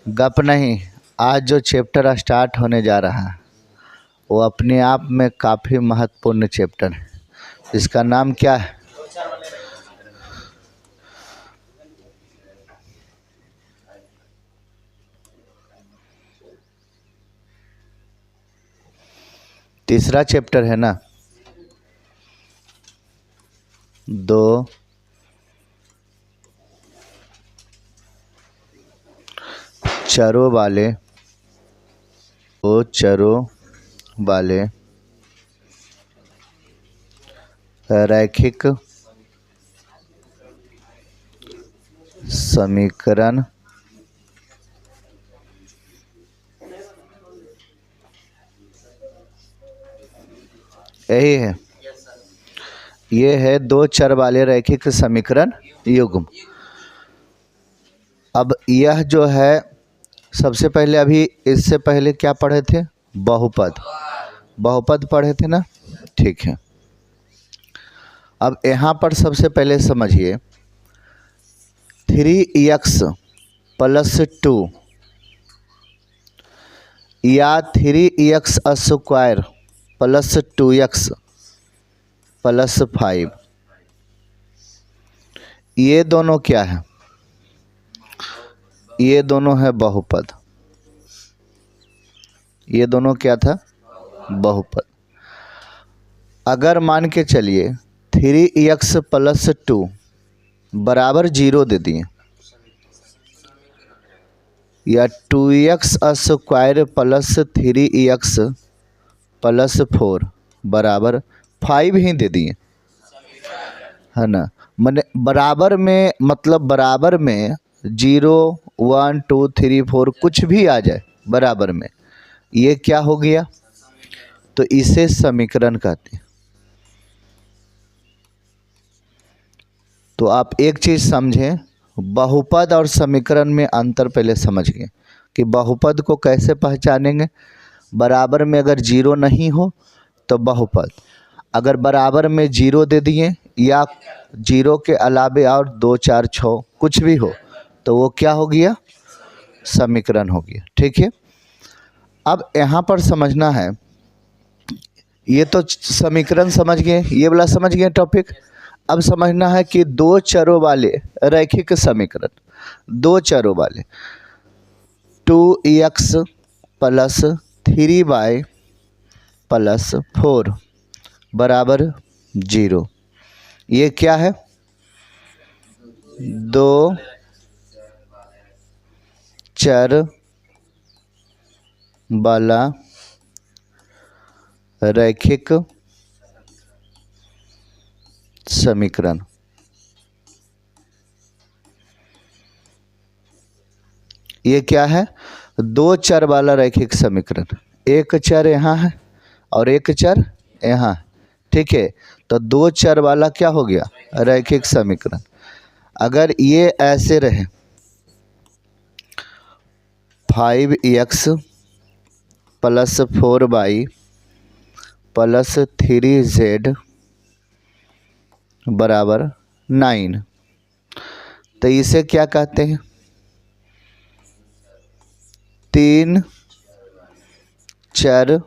गप नहीं, आज जो चैप्टर स्टार्ट होने जा रहा है वो अपने आप में काफ़ी महत्वपूर्ण चैप्टर है। इसका नाम क्या है? तीसरा चैप्टर है ना। दो चरों वाले रैखिक समीकरण यही है। ये है दो चर वाले रैखिक समीकरण युग्म। अब यह जो है सबसे पहले, अभी इससे पहले क्या पढ़े थे? बहुपद पढ़े थे ना। ठीक है, अब यहाँ पर सबसे पहले समझिए 3x + 2 या 3x² + 2x + 5, ये दोनों क्या है? ये दोनों है बहुपद। ये दोनों क्या था? बहुपद। अगर मान के चलिए 3x + 2 बराबर 0 दे दिए, या 2x² + 3x + 4 बराबर 5 ही दे दिए, है ना। मैंने बराबर में, मतलब बराबर में 0, 1, 2, 3, 4 कुछ भी आ जाए बराबर में, ये क्या हो गया? तो इसे समीकरण कहते हैं। तो आप एक चीज़ समझें, बहुपद और समीकरण में अंतर पहले समझ गए कि बहुपद को कैसे पहचानेंगे। बराबर में अगर 0 नहीं हो तो बहुपद, अगर बराबर में 0 दे दिए या 0 के अलावे और 2, 4, 6 कुछ भी हो तो वो क्या हो गया? समीकरण हो गया। ठीक है, अब यहाँ पर समझना है, ये तो समीकरण समझ गए, ये वाला समझ गए टॉपिक। अब समझना है कि दो चरों वाले रैखिक समीकरण, दो चरों वाले 2x + 3y + 4 बराबर 0, ये क्या है? दो चर वाला रैखिक समीकरण। ये क्या है? दो चर वाला रैखिक समीकरण। एक चर यहाँ है और एक चर यहाँ है। ठीक है, तो दो चर वाला क्या हो गया? रैखिक समीकरण। अगर ये ऐसे रहे 5x + 4y + 3z बराबर 9, तो इसे क्या कहते हैं? तीन चर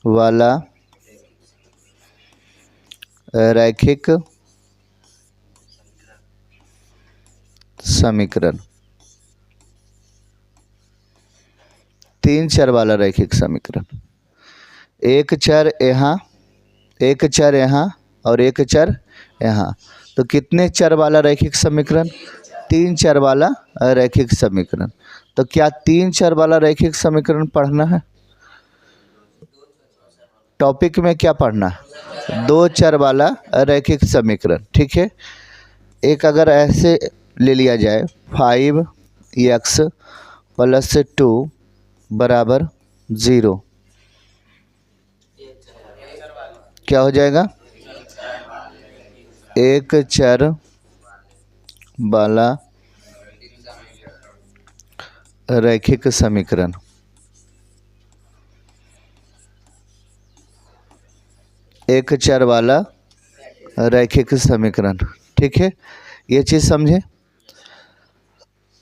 वाला रैखिक समीकरण। तीन चर वाला रैखिक समीकरण, एक चर यहाँ, एक चर यहाँ और एक चर यहाँ, तो कितने चर वाला रैखिक समीकरण? तीन चर वाला रैखिक समीकरण। तो क्या तीन चर वाला रैखिक समीकरण पढ़ना है? टॉपिक में क्या पढ़ना है? दो चर वाला रैखिक समीकरण। ठीक है, एक अगर ऐसे ले लिया जाए 5x + 2 बराबर 0, क्या हो जाएगा? एक चर वाला रैखिक समीकरण। एक चर वाला रैखिक समीकरण। ठीक है, ये चीज़ समझे।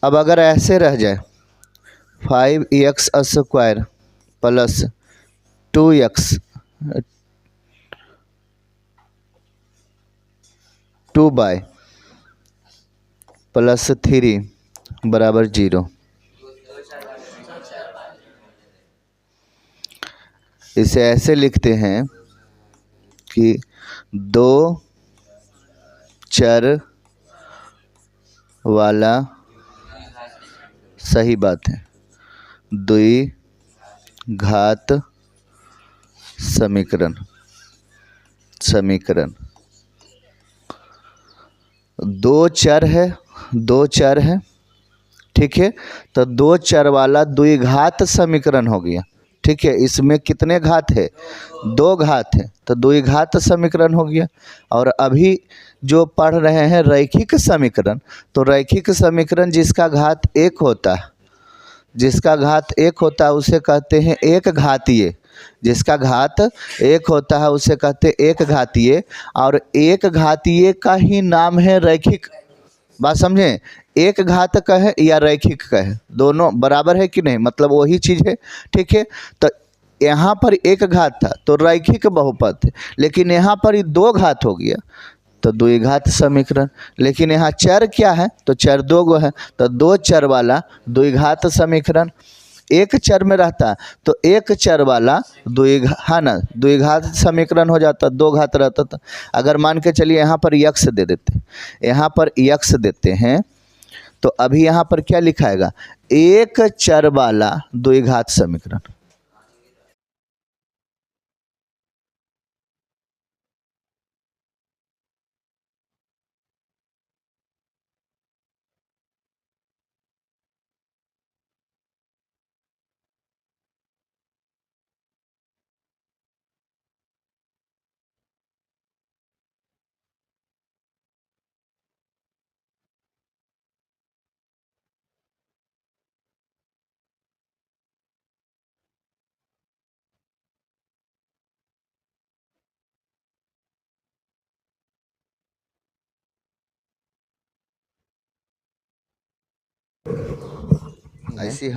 अब अगर ऐसे रह जाए 5x² plus 2x 2y plus 3 बराबर 0, इसे ऐसे लिखते हैं कि दो चर वाला, सही बात है, द्विघात समीकरण दो चर है, ठीक है। तो दो चर वाला द्विघात समीकरण हो गया, ठीक है। इसमें कितने घात है? दो घात है, तो द्विघात समीकरण हो गया। और अभी जो पढ़ रहे हैं रैखिक समीकरण, तो रैखिक समीकरण जिसका घात एक होता है, उसे कहते हैं एक घातीय। जिसका घात एक होता है उसे कहते हैं एक घातीय, और एक घातीय का ही नाम है रैखिक। बात समझें, एक घात का है या रैखिक का है, दोनों बराबर है कि नहीं, मतलब वही चीज़ है, ठीक है। तो यहाँ पर एक घात था तो रैखिक बहुपद है, लेकिन यहाँ पर ही दो घात हो गया तो द्विघात समीकरण। लेकिन यहाँ चर क्या है? तो चर दो गो है, तो दो चर वाला द्विघात समीकरण। एक चर में रहता तो एक चर वाला द्विघात समीकरण हो जाता, दो घात रहता था। अगर मान के चलिए यहाँ पर यक्स दे देते, हैं, तो अभी यहाँ पर क्या लिखाएगा? एक चर वाला द्विघात समीकरण।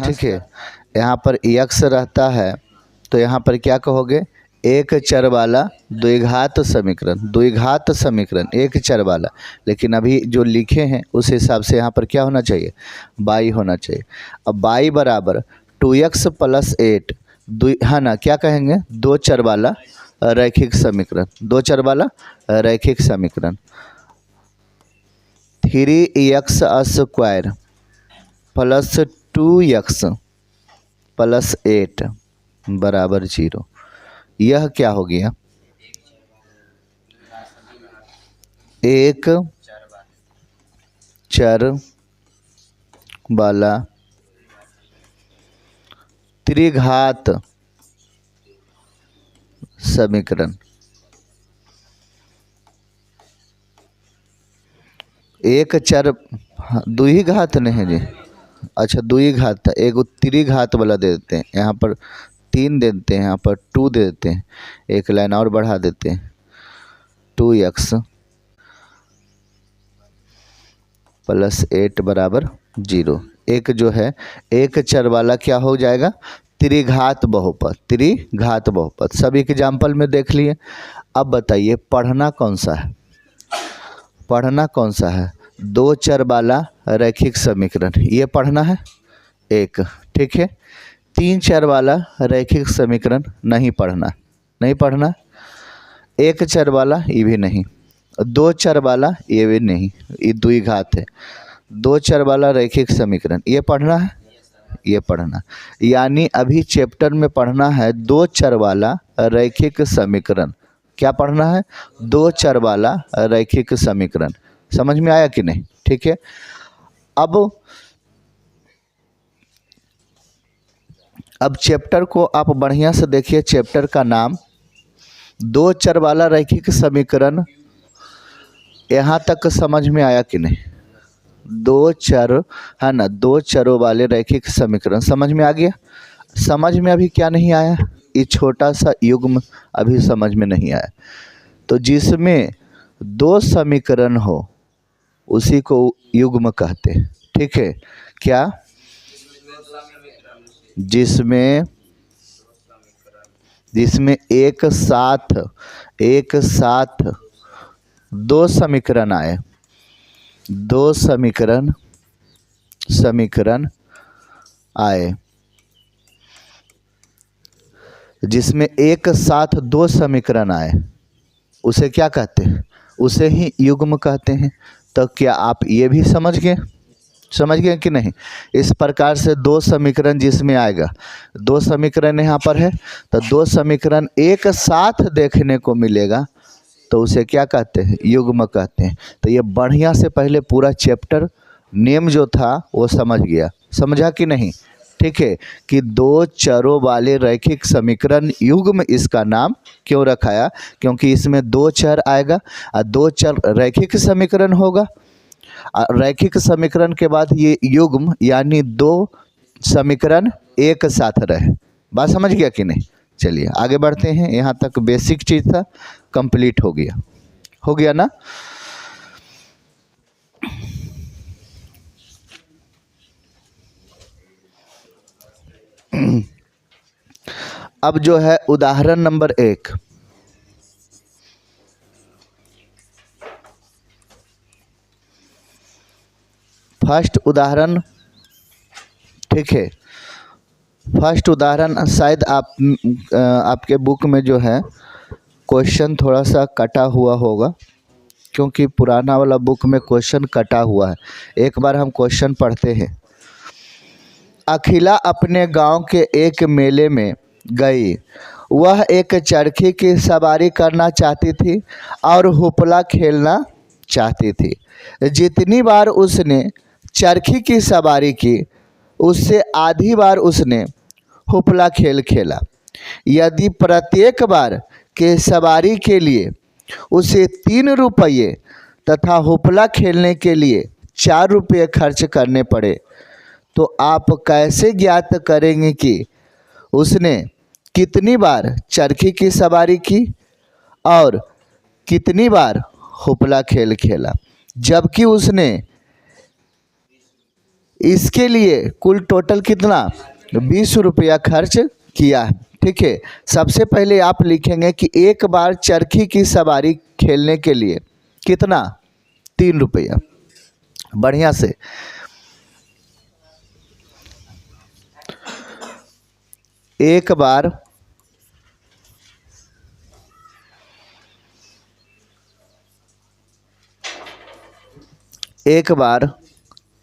ठीक है, यहाँ पर यक्स रहता है तो यहाँ पर क्या कहोगे? एक चर वाला द्विघात समीकरण, एक चर वाला। लेकिन अभी जो लिखे हैं उस हिसाब से यहाँ पर क्या होना चाहिए? बाई होना चाहिए। अब बाई बराबर 2x + 8 क्या कहेंगे? दो चर वाला रैखिक समीकरण, 3x² प्लस 2x + 8 बराबर 0। यह क्या हो गया? एक चर वाला त्रिघात समीकरण। एक चर द्विघात नहीं जी, अच्छा द्विघात था, एक त्रिघात वाला दे देते हैं। यहाँ पर 3 दे देते हैं, यहाँ पर 2 दे देते हैं, एक लाइन और बढ़ा देते हैं, 2x + 8 बराबर 0। एक जो है एक चर वाला क्या हो जाएगा? त्रिघात बहुपद। सब एग्जाम्पल में देख लिए। अब बताइए पढ़ना कौन सा है? दो चर वाला रैखिक समीकरण, ये पढ़ना है एक, ठीक है। तीन चर वाला रैखिक समीकरण नहीं पढ़ना। एक चर वाला ये भी नहीं, दो चर वाला ये भी नहीं, ये द्विघात है। दो चर वाला रैखिक समीकरण ये पढ़ना है, यानी अभी चैप्टर में पढ़ना है दो चर वाला रैखिक समीकरण। क्या पढ़ना है? दो चर वाला रैखिक समीकरण। समझ में आया कि नहीं? ठीक है। अब चैप्टर को आप बढ़िया से देखिए। चैप्टर का नाम दो चर वाला रैखिक समीकरण। यहाँ तक समझ में आया कि नहीं? दो चर है ना, दो चरों वाले रैखिक समीकरण समझ में आ गया। समझ में अभी क्या नहीं आया? ये छोटा सा युग्म अभी समझ में नहीं आया। तो जिसमें दो समीकरण हो उसी को युग्म कहते हैं, ठीक है, क्या? जिसमें एक साथ दो समीकरण आए, दो समीकरण आए, जिसमें एक साथ दो समीकरण आए, उसे क्या कहते हैं? उसे ही युग्म कहते हैं। तो क्या आप ये भी समझ गए कि नहीं? इस प्रकार से दो समीकरण जिसमें आएगा, दो समीकरण यहाँ पर है, तो दो समीकरण एक साथ देखने को मिलेगा तो उसे क्या कहते हैं? युग्म कहते हैं। तो ये बढ़िया से पहले पूरा चैप्टर नेम जो था वो समझा कि नहीं? ठीक है, कि दो चरों वाले रैखिक समीकरण युग्म इसका नाम क्यों रखाया? क्योंकि इसमें दो चर आएगा और दो चर रैखिक समीकरण होगा। रैखिक समीकरण के बाद ये युग्म यानी दो समीकरण एक साथ रहे। बात समझ गया कि नहीं? चलिए आगे बढ़ते हैं। यहाँ तक बेसिक चीज़ था, कंप्लीट हो गया ना? अब जो है उदाहरण नंबर 1, फर्स्ट उदाहरण, ठीक है, फर्स्ट उदाहरण शायद आपके बुक में जो है क्वेश्चन थोड़ा सा कटा हुआ होगा, क्योंकि पुराना वाला बुक में क्वेश्चन कटा हुआ है। एक बार हम क्वेश्चन पढ़ते हैं। अखिला अपने गांव के एक मेले में गई। वह एक चरखी की सवारी करना चाहती थी और हुपला खेलना चाहती थी। जितनी बार उसने चरखी की सवारी की, उससे आधी बार उसने हुपला खेल खेला। यदि प्रत्येक बार के सवारी के लिए उसे 3 रुपये तथा हुपला खेलने के लिए 4 रुपये खर्च करने पड़े, तो आप कैसे ज्ञात करेंगे कि उसने कितनी बार चरखी की सवारी की और कितनी बार हुपला खेल खेला, जबकि उसने इसके लिए कुल टोटल कितना 20 रुपया खर्च किया है। ठीक है, सबसे पहले आप लिखेंगे कि एक बार चरखी की सवारी खेलने के लिए कितना 3 रुपया। बढ़िया से एक बार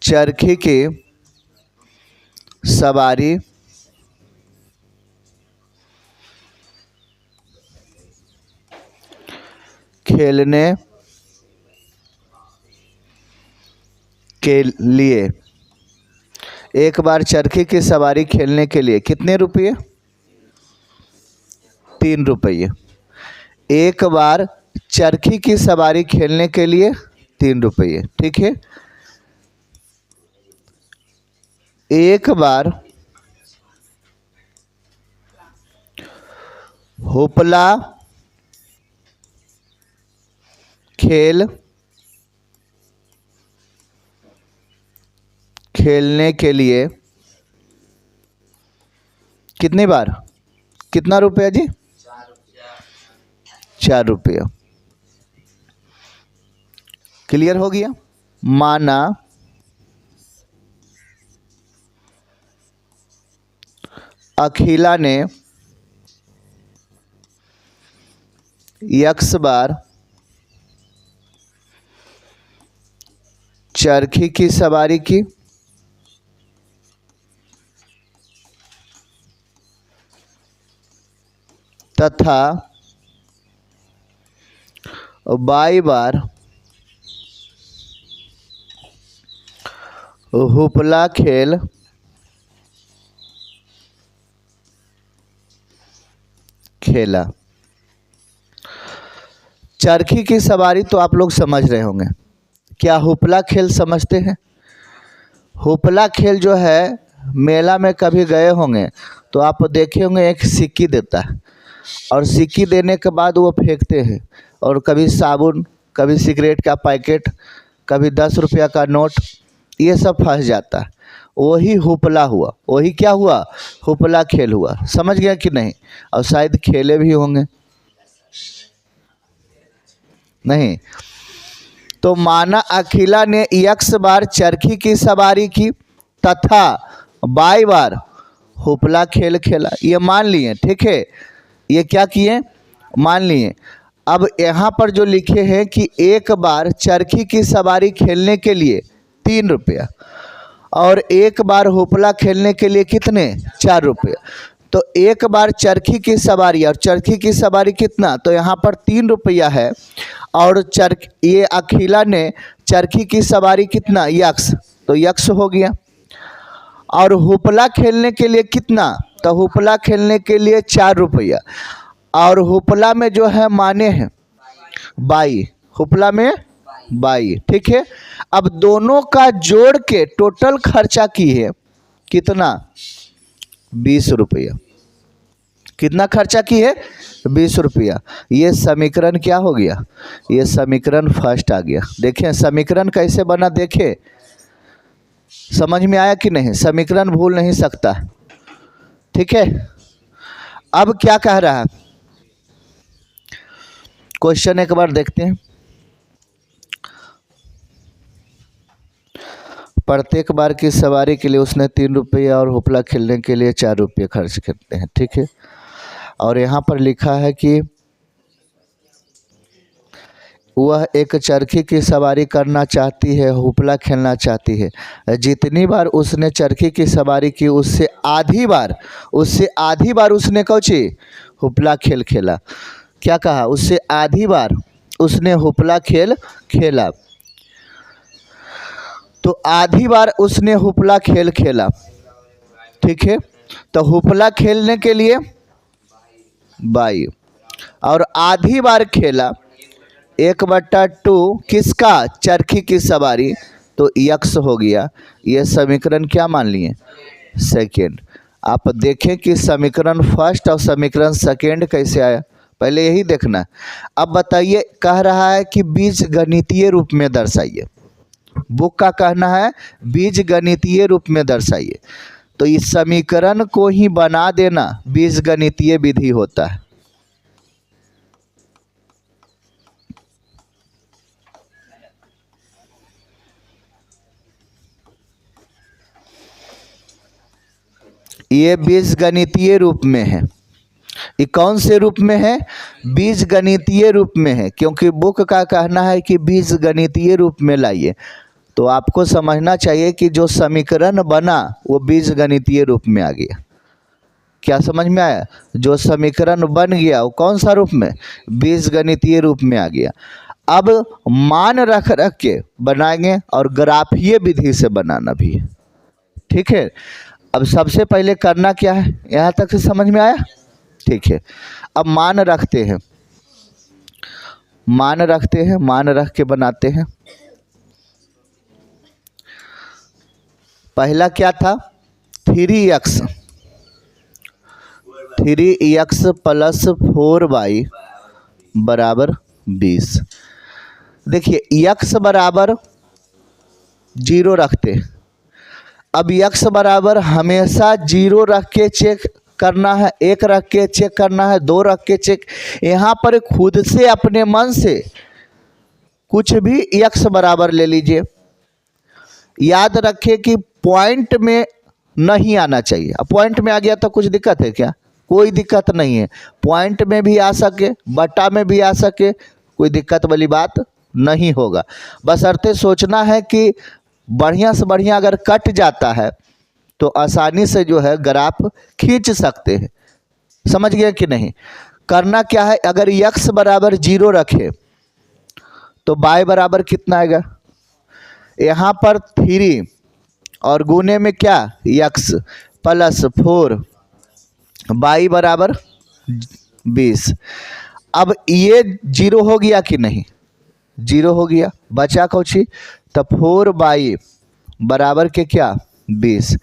चरखी की सवारी खेलने के लिए, एक बार चरखी की सवारी खेलने के लिए कितने रुपये? 3 रुपये। एक बार चरखी की सवारी खेलने के लिए 3 रुपये। ठीक है, एक बार हुपला खेलने के लिए कितनी बार, कितना रुपया जी? 4 रुपया। क्लियर हो गया? माना अखिला ने x बार चरखी की सवारी की तथा y बार हुपला खेला। चरखी की सवारी तो आप लोग समझ रहे होंगे। क्या हुपला खेल समझते हैं? हुपला खेल जो है, मेला में कभी गए होंगे तो आप देखे होंगे एक सिक्की देता है और सिक्की देने के बाद वो फेंकते हैं, और कभी साबुन, कभी सिगरेट का पैकेट, कभी 10 रुपया का नोट, ये सब फंस जाता है। वही हुपला हुआ, वही क्या हुआ, हुपला खेल हुआ। समझ गया कि नहीं? और शायद खेले भी होंगे, नहीं? तो माना अखिला ने x बार चरखी की सवारी की तथा y बार हुपला खेल खेला, ये मान लिए, ठीक है? ये क्या किए, मान लिए। अब यहाँ पर जो लिखे हैं कि एक बार चरखी की सवारी खेलने के लिए 3 रुपया और एक बार हुपला खेलने के लिए कितने, 4 रुपया। तो एक बार चरखी की सवारी, और चरखी की सवारी कितना, तो यहाँ पर 3 रुपया है। और ये अखिला ने चरखी की सवारी कितना, यक्स, तो यक्स हो गया। और हुपला खेलने के लिए कितना, तो हुपला खेलने के लिए 4 रुपया। और हुपला में जो है माने हैं बाई, हुपला में बाई, ठीक है? अब दोनों का जोड़ के टोटल खर्चा की है कितना, 20 रुपया। कितना खर्चा की है, 20 रुपया। ये समीकरण क्या हो गया, ये समीकरण फर्स्ट आ गया। देखें समीकरण कैसे बना, देखें समझ में आया कि नहीं? समीकरण भूल नहीं सकता, ठीक है? अब क्या कह रहा है क्वेश्चन, एक बार देखते हैं। प्रत्येक बार की सवारी के लिए उसने 3 रुपये और हुपला खेलने के लिए 4 रुपये खर्च करते हैं, ठीक है? और यहाँ पर लिखा है कि वह एक चरखी की सवारी करना चाहती है, हुपला खेलना चाहती है। जितनी बार उसने चरखी की सवारी की उससे आधी बार उसने कौची, हुपला खेल खेला। क्या कहा, उससे आधी बार उसने हुपला खेल खेला। तो आधी बार उसने हुपला खेल खेला, ठीक है? तो हुपला खेलने के लिए बाई, और आधी बार खेला 1/2 किसका, चरखी की सवारी, तो यक्स हो गया। ये समीकरण क्या मान लिए, सेकेंड। आप देखें कि समीकरण फर्स्ट और समीकरण सेकेंड कैसे आया, पहले यही देखना। अब बताइए, कह रहा है कि बीज गणितीय रूप में दर्शाइए। बुक का कहना है बीज गणितीय रूप में दर्शाइए। तो इस समीकरण को ही बना देना बीज गणितीय विधि होता है। ये बीज गणितीय रूप में है। ये कौन से रूप में है, बीज गणितीय रूप में है, क्योंकि बुक का कहना है कि बीज गणितीय रूप में लाइए। तो आपको समझना चाहिए कि जो समीकरण बना वो बीज गणितीय रूप में आ गया। क्या समझ में आया? जो समीकरण बन गया वो कौन सा रूप में, बीज गणितीय रूप में आ गया। अब मान रख रख के बनाएंगे और ग्राफीय विधि से बनाना भी है, ठीक है? अब सबसे पहले करना क्या है, यहाँ तक से समझ में आया, ठीक है? अब मान रखते हैं, मान रख के बनाते हैं। पहला क्या था, 3x प्लस 4y बराबर 20। देखिए x बराबर 0 रखते। अब x बराबर हमेशा 0 रख के चेक करना है, 1 रख के चेक करना है, 2 रख के चेक। यहाँ पर खुद से अपने मन से कुछ भी x बराबर ले लीजिए। याद रखें कि पॉइंट में नहीं आना चाहिए। अब पॉइंट में आ गया तो कुछ दिक्कत है क्या, कोई दिक्कत नहीं है। पॉइंट में भी आ सके, बट्टा में भी आ सके, कोई दिक्कत वाली बात नहीं होगा। बशर्ते सोचना है कि बढ़िया से बढ़िया अगर कट जाता है तो आसानी से जो है ग्राफ खींच सकते हैं। समझ गए कि नहीं? करना क्या है, अगर x बराबर 0 रखे तो y बराबर कितना आएगा, यहाँ पर 3 और गुने में क्या, x प्लस 4, y बराबर 20। अब ये 0 हो गया कि नहीं, 0 हो गया, बचा कौची, तो 4y बराबर के क्या, 20।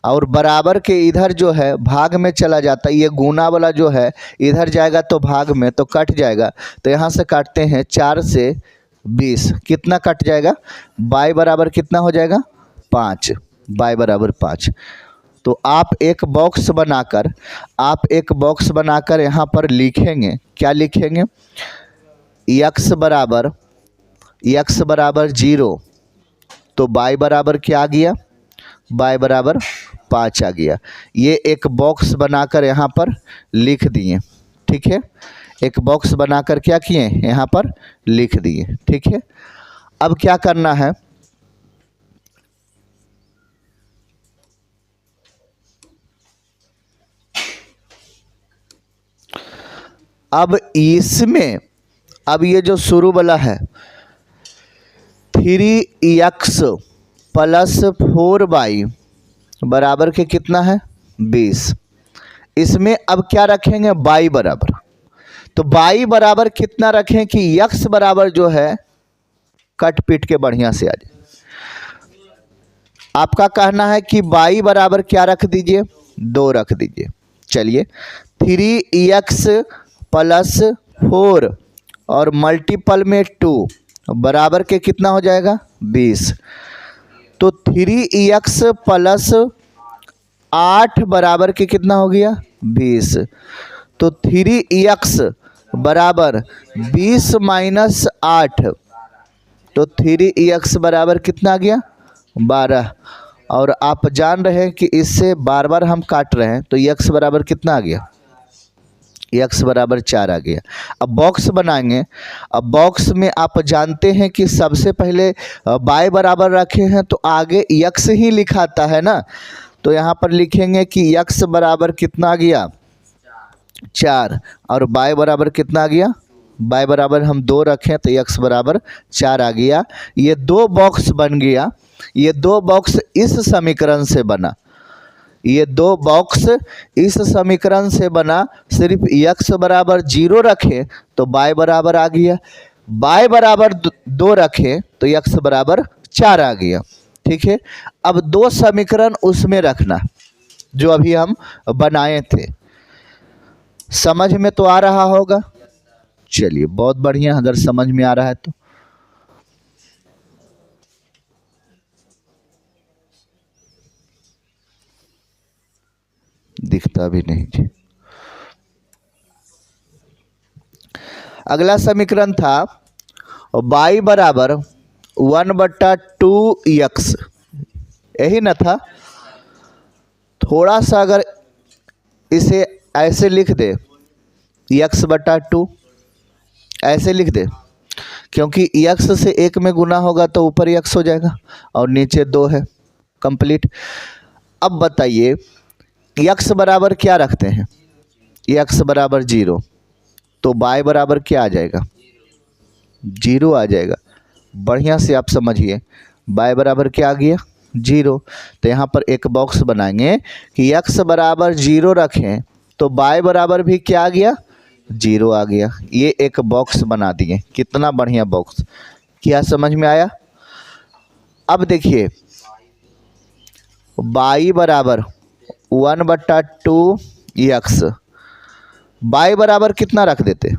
और बराबर के इधर जो है भाग में चला जाता है, ये गुना वाला जो है इधर जाएगा तो भाग में, तो कट जाएगा। तो यहाँ से काटते हैं 4 से 20, कितना कट जाएगा, y बराबर कितना हो जाएगा, 5, y बराबर 5। तो आप एक बॉक्स बनाकर यहाँ पर लिखेंगे, क्या लिखेंगे, x बराबर 0, तो y बराबर क्या आ गया, y बराबर 5 आ गया। ये एक बॉक्स बनाकर यहाँ पर लिख दिए, ठीक है, एक बॉक्स बनाकर क्या किए, यहाँ पर लिख दिए, ठीक है। अब क्या करना है, अब इसमें, अब ये जो शुरू वाला है 3x प्लस 4y बराबर के कितना है 20, इसमें अब क्या रखेंगे y बराबर, तो y बराबर कितना रखें कि x बराबर जो है कट पीट के बढ़िया से आ जाए। आपका कहना है कि y बराबर क्या रख दीजिए, 2 रख दीजिए। चलिए 3x प्लस 4 और मल्टीपल में 2 बराबर के कितना हो जाएगा 20, तो 3x प्लस 8 बराबर के कितना हो गया 20, तो 3x बराबर 20 माइनस 8, तो 3x बराबर कितना आ गया 12। और आप जान रहे हैं कि इससे बार बार हम काट रहे हैं, तो x बराबर कितना आ गया, x बराबर 4 आ गया। अब बॉक्स बनाएंगे, अब बॉक्स में आप जानते हैं कि सबसे पहले y बराबर रखे हैं तो आगे x ही लिखाता है ना, तो यहाँ पर लिखेंगे कि x बराबर कितना आ गया 4 और y बराबर कितना आ गया, y बराबर हम 2 रखें तो x बराबर 4 आ गया। ये 2 बॉक्स बन गया, ये 2 बॉक्स इस समीकरण से बना, ये 2 बॉक्स इस समीकरण से बना। सिर्फ x बराबर 0 रखें तो y बराबर आ गया, y बराबर 2 रखें तो x बराबर 4 आ गया, ठीक है। अब 2 समीकरण उसमें रखना जो अभी हम बनाए थे, समझ में तो आ रहा होगा। चलिए बहुत बढ़िया, अगर समझ में आ रहा है तो दिखता भी नहीं जी। अगला समीकरण था y बराबर 1/2x, यही ना था। थोड़ा सा अगर इसे ऐसे लिख दे x/2 ऐसे लिख दे, क्योंकि x से 1 में गुना होगा तो ऊपर x हो जाएगा और नीचे 2 है, कंप्लीट। अब बताइए x बराबर क्या रखते हैं, x बराबर 0, तो y बराबर क्या आ जाएगा 0 आ जाएगा। बढ़िया से आप समझिए, y बराबर क्या आ गया 0, तो यहाँ पर एक बॉक्स बनाएंगे कि x बराबर 0 रखें तो y बराबर भी क्या आ गया 0 आ गया। ये एक बॉक्स बना दिए, कितना बढ़िया बॉक्स, क्या समझ में आया। अब देखिए y बराबर 1/2x, y बराबर कितना रख देते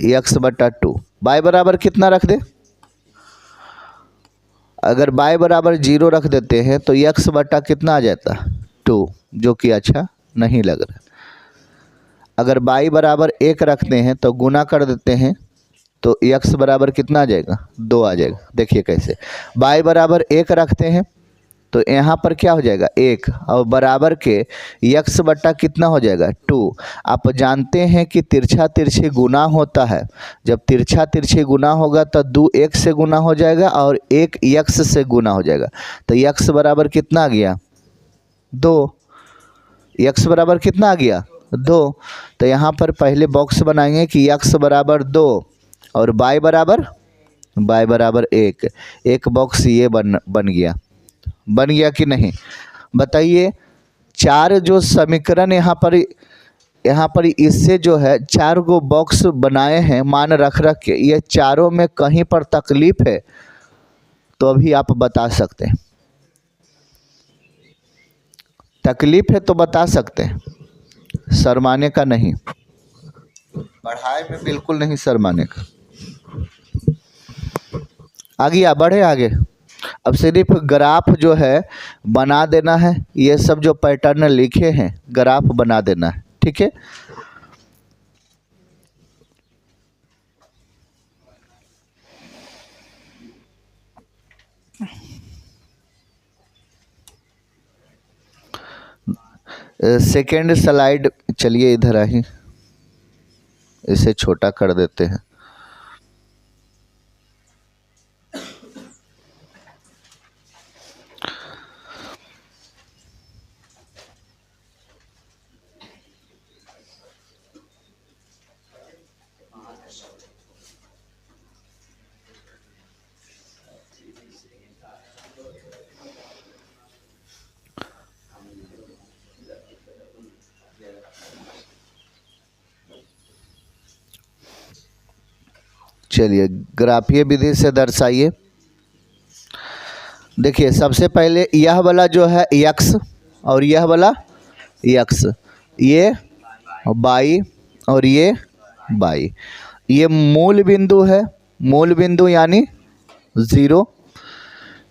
x/2, y बराबर कितना रख दे, अगर y बराबर 0 रख देते हैं तो x बटा कितना आ जाता 2, जो कि अच्छा नहीं लग रहा। अगर y बराबर 1 रखते हैं तो गुना कर देते हैं तो x बराबर कितना आ जाएगा 2 आ जाएगा। देखिए कैसे, y बराबर 1 रखते हैं तो यहाँ पर क्या हो जाएगा 1 और बराबर के x बटा कितना हो जाएगा 2। आप जानते हैं कि तिरछा तिरछी गुना होता है, जब तिरछा तिरछी गुना होगा तो 2 1 से गुना हो जाएगा और 1 x से गुना हो जाएगा, तो x बराबर कितना आ गया 2, x बराबर कितना आ गया 2। तो यहाँ पर पहले बॉक्स बनाएंगे कि x बराबर 2 और y बराबर 1, एक बॉक्स ये बन गया कि नहीं बताइए। 4 जो समीकरण यहाँ पर इससे जो है 4 को बॉक्स बनाए हैं मान रख के, ये चारों में कहीं पर तकलीफ है तो अभी आप बता सकते हैं, तकलीफ है तो बता सकते हैं, शर्माने का नहीं, पढ़ाई में बिल्कुल नहीं शर्माने का। आ गया, बढ़े आगे। अब सिर्फ ग्राफ जो है बना देना है, ये सब जो पैटर्न लिखे हैं ग्राफ बना देना है, ठीक है। सेकेंड स्लाइड, चलिए इधर आइए, इसे छोटा कर देते हैं। चलिए ग्राफीय विधि से दर्शाइए। देखिए सबसे पहले यह वाला जो है यक्स और यह वाला यक्स, ये बाई और ये बाई, ये मूल बिंदु है, मूल बिंदु यानी 0।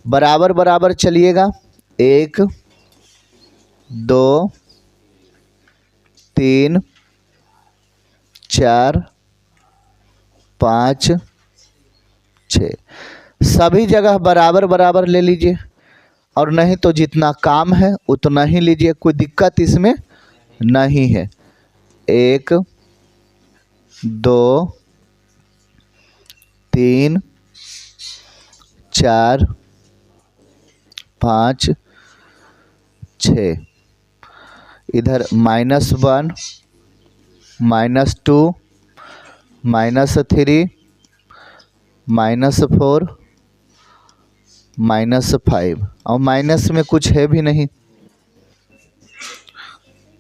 बराबर बराबर चलिएगा, 1 2 3 4 5 6, सभी जगह बराबर बराबर ले लीजिए, और नहीं तो जितना काम है उतना ही लीजिए, कोई दिक्कत इसमें नहीं है। 1 2 3 4 5 6, इधर -1 -2 -3 -4 -5, और माइनस में कुछ है भी नहीं,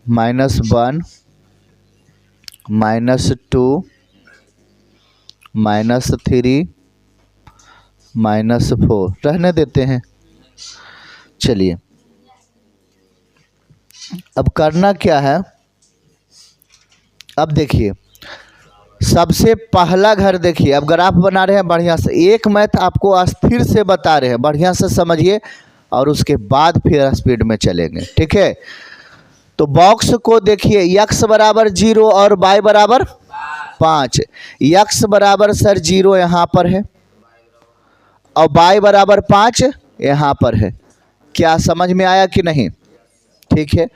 -1 -2 -3 -4 रहने देते हैं। चलिए अब करना क्या है, अब देखिए सबसे पहला घर देखिए, अब ग्राफ बना रहे हैं बढ़िया से, एक मैथ आपको अस्थिर से बता रहे हैं, बढ़िया से समझिए और उसके बाद फिर स्पीड में चलेंगे, ठीक है। तो बॉक्स को देखिए, यक्स बराबर 0 और बाई बराबर 5, यक्स बराबर सर 0 यहाँ पर है और बाई बराबर 5 यहाँ पर है, क्या समझ में आया कि नहीं, ठीक है।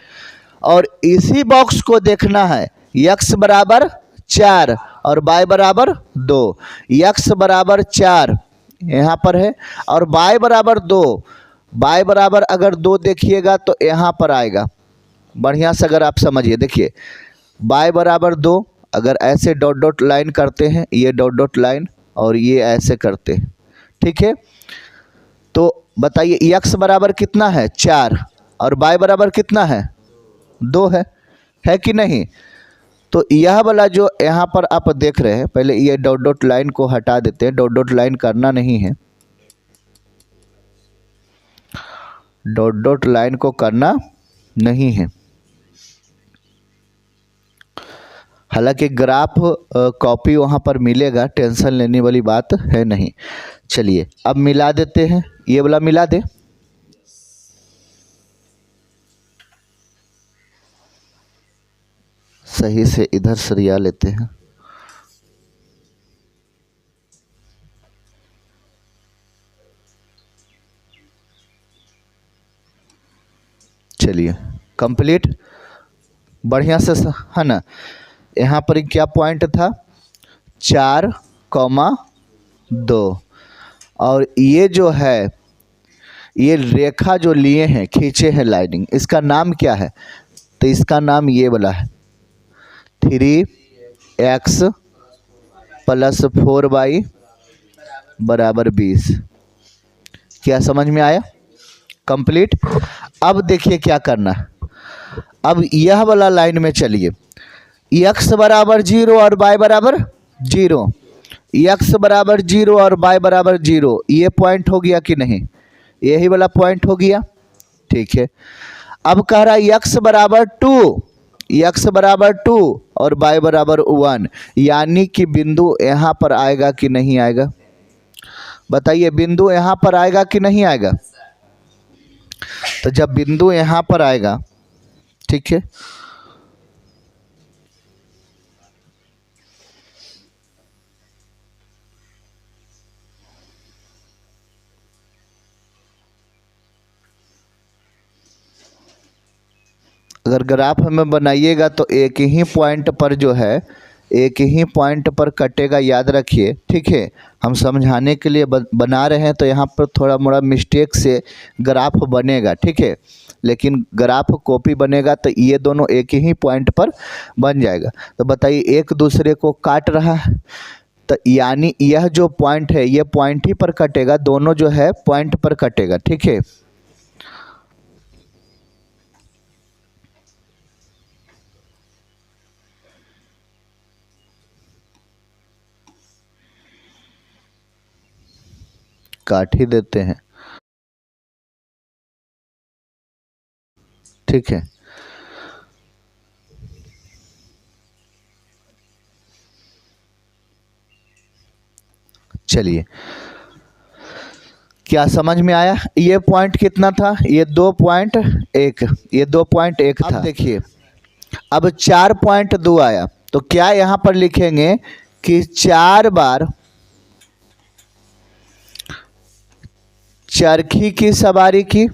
और इसी बॉक्स को देखना है, यक्स बराबर 4 और बाई बराबर 2, यक्स बराबर 4 यहाँ पर है और बाई बराबर 2, बाई बराबर अगर 2 देखिएगा तो यहाँ पर आएगा, बढ़िया से अगर आप समझिए, देखिए बाई बराबर 2, अगर ऐसे डॉट डॉट लाइन करते हैं, ये डॉट डॉट लाइन और ये ऐसे करते हैं, ठीक है। तो बताइए यक्स बराबर कितना है 4 और बाई बराबर कितना है 2 है कि नहीं। तो यह वाला जो यहाँ पर आप देख रहे हैं, पहले ये डॉट डॉट लाइन को हटा देते हैं, डॉट डॉट लाइन करना नहीं है, डॉट डॉट लाइन को करना नहीं है। हालांकि ग्राफ कॉपी वहाँ पर मिलेगा, टेंशन लेने वाली बात है नहीं। चलिए अब मिला देते हैं, ये वाला मिला दे, सही से इधर सरिया लेते हैं। चलिए कंप्लीट, बढ़िया से है ना। यहाँ पर क्या पॉइंट था 4,2, और ये जो है ये रेखा जो लिए हैं, खींचे हैं लाइनिंग, इसका नाम क्या है, तो इसका नाम ये वाला है 3x + 4y = 20। क्या समझ में आया, कंप्लीट। अब देखिए क्या करना है, अब यह वाला लाइन में चलिए, x बराबर 0 और y बराबर 0, x बराबर 0 और y बराबर 0, ये पॉइंट हो गया कि नहीं, यही वाला पॉइंट हो गया, ठीक है। अब कह रहा है x बराबर 2, x बराबर 2 और y बराबर 1, यानी कि बिंदु यहाँ पर आएगा कि नहीं आएगा, बताइए बिंदु यहाँ पर आएगा कि नहीं आएगा? तो जब बिंदु यहाँ पर आएगा, ठीक है, अगर ग्राफ हमें बनाइएगा तो एक ही पॉइंट पर जो है, एक ही पॉइंट पर कटेगा, याद रखिए, ठीक है। हम समझाने के लिए बना रहे हैं तो यहाँ पर थोड़ा मोड़ा मिस्टेक से ग्राफ बनेगा, ठीक है, लेकिन ग्राफ कॉपी बनेगा तो ये दोनों एक ही पॉइंट पर बन जाएगा। तो बताइए एक दूसरे को काट रहा है, तो यानी यह जो पॉइंट है ये पॉइंट ही पर कटेगा, दोनों जो है पॉइंट पर कटेगा, ठीक है। काट ही देते हैं, ठीक है। चलिए, क्या समझ में आया? ये पॉइंट कितना था? ये 2.1, ये 2.1 था। देखिए अब 4.2 आया, तो क्या यहाँ पर लिखेंगे कि 4 बार चरखी की सवारी की,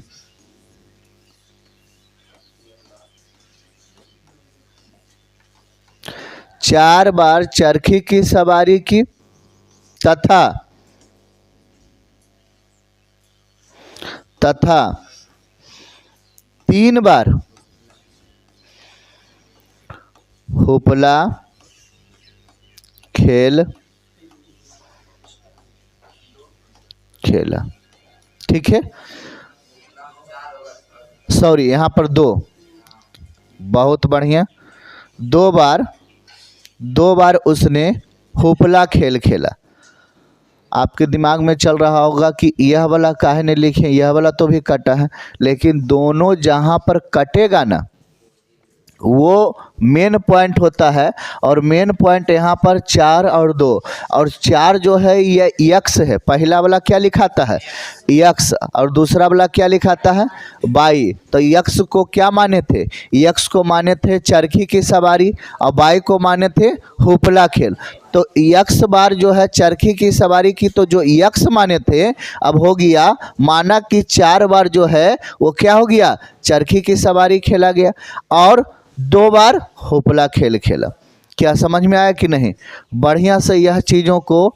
चार बार चरखी की सवारी की, तथा 3 बार हुपला खेल खेला, ठीक है। सॉरी, यहाँ पर 2, बहुत बढ़िया, 2 बार उसने हुपला खेल खेला। आपके दिमाग में चल रहा होगा कि यह वाला काहे ने लिखे, यह वाला तो भी कटा है, लेकिन दोनों जहाँ पर कटेगा ना वो मेन पॉइंट होता है, और मेन पॉइंट यहाँ पर 4 और 2, और 4 जो है ये यक्स है। पहला वाला क्या लिखाता है? यक्स, और दूसरा वाला क्या लिखाता है? बाई। तो यक्स को क्या माने थे? यक्स को माने थे चरखी की सवारी, और बाई को माने थे हुपला खेल। तो यक्स बार जो है चरखी की सवारी की, तो जो यक्स माने थे अब हो गया माना कि 4 बार जो है वो क्या हो गया? चरखी की सवारी खेला गया, और 2 बार हुपला खेल खेला। क्या समझ में आया कि नहीं? बढ़िया से यह चीज़ों को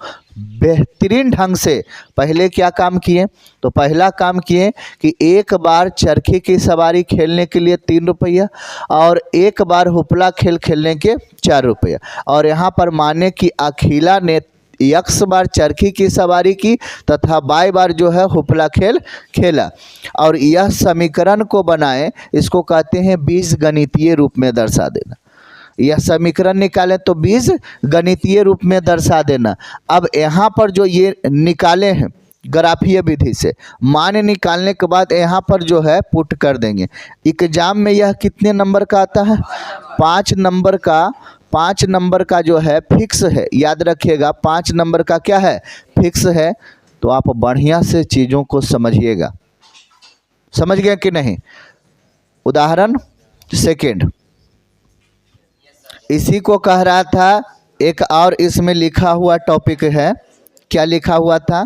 बेहतरीन ढंग से पहले क्या काम किए? तो पहला काम किए कि 1 बार चरखी की सवारी खेलने के लिए 3 रुपया, और 1 बार हुपला खेल खेलने के 4 रुपया। और यहाँ पर माने कि अखिला ने यक्स बार चरखी की सवारी की तथा बाई बार जो है हुपला खेल खेला। और यह समीकरण को बनाए, इसको कहते हैं बीज गणितीय रूप में दर्शा देना। यह समीकरण निकालें तो बीज गणितीय रूप में दर्शा देना। अब यहाँ पर जो ये निकाले हैं ग्राफीय विधि से, मान निकालने के बाद यहाँ पर जो है पुट कर देंगे। एग्जाम में यह कितने नंबर का आता है? 5 नंबर का। 5 नंबर का जो है फिक्स है, याद रखिएगा, 5 नंबर का क्या है? फिक्स है। तो आप बढ़िया से चीज़ों को समझिएगा। समझ गए कि नहीं? उदाहरण सेकेंड, इसी को कह रहा था। एक और इसमें लिखा हुआ टॉपिक है, क्या लिखा हुआ था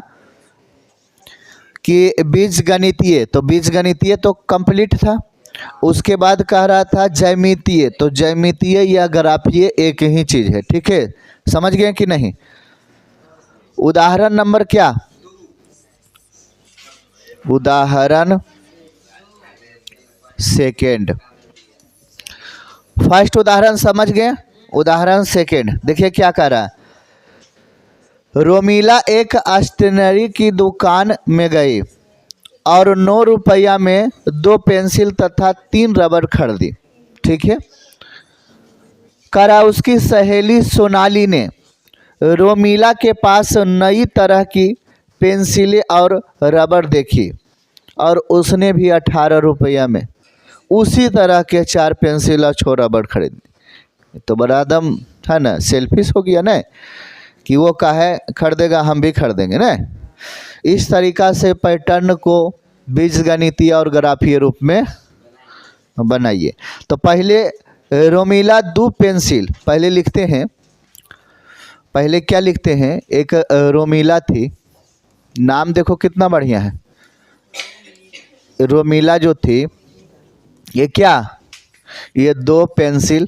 कि बीजगणितीय, तो बीजगणितीय तो कंप्लीट था। उसके बाद कह रहा था ज्यामितीय, तो ज्यामितीय या ग्राफीय एक ही चीज़ है, ठीक है। समझ गए कि नहीं? उदाहरण नंबर क्या? उदाहरण सेकेंड। फर्स्ट उदाहरण समझ गए, उदाहरण सेकेंड देखिए क्या कह रहा है। रोमिला एक स्टेशनरी की दुकान में गई और 9 रुपया में 2 पेंसिल तथा 3 रबर खरीदी, ठीक है। करा उसकी सहेली सोनाली ने रोमिला के पास नई तरह की पेंसिलें और रबर देखी और उसने भी 18 रुपया में उसी तरह के 4 पेंसिल और 6 रबर खरीदी। तो बड़ा दम था ना, सेल्फिश हो गया ना, कि वो काहे खरीदेगा, हम भी खरीदेंगे ना। इस तरीक़ा से पैटर्न को बीजगणितीय और ग्राफीय रूप में बनाइए। तो पहले रोमिला दो पेंसिल पहले लिखते हैं। पहले क्या लिखते हैं, एक रोमिला थी, नाम देखो कितना बढ़िया है। रोमिला जो थी ये क्या, ये दो पेंसिल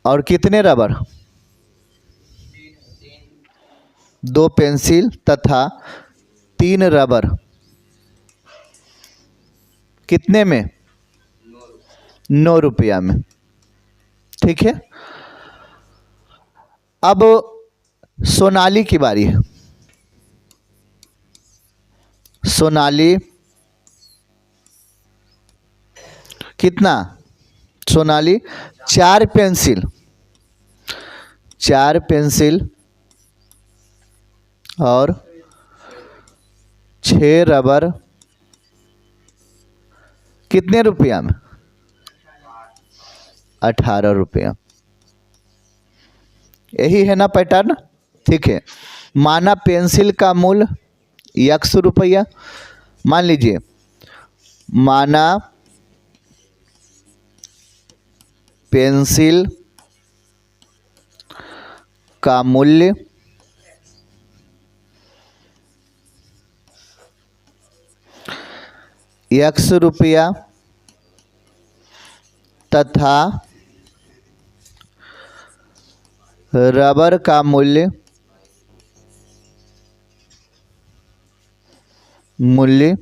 और कितने रबर, दो पेंसिल तथा 3 रबर, कितने में, 9 रुपया में। ठीक है। अब सोनाली की बारी है। सोनाली कितना, सोनाली 4 पेंसिल और 6 रबर, कितने रुपया में, 18 रुपया। यही है ना पैटर्न। ठीक है। माना पेंसिल का मूल्य 100 रुपया, मान लीजिए, माना पेंसिल का मूल्य 100 रुपया तथा रबर का मूल्य 22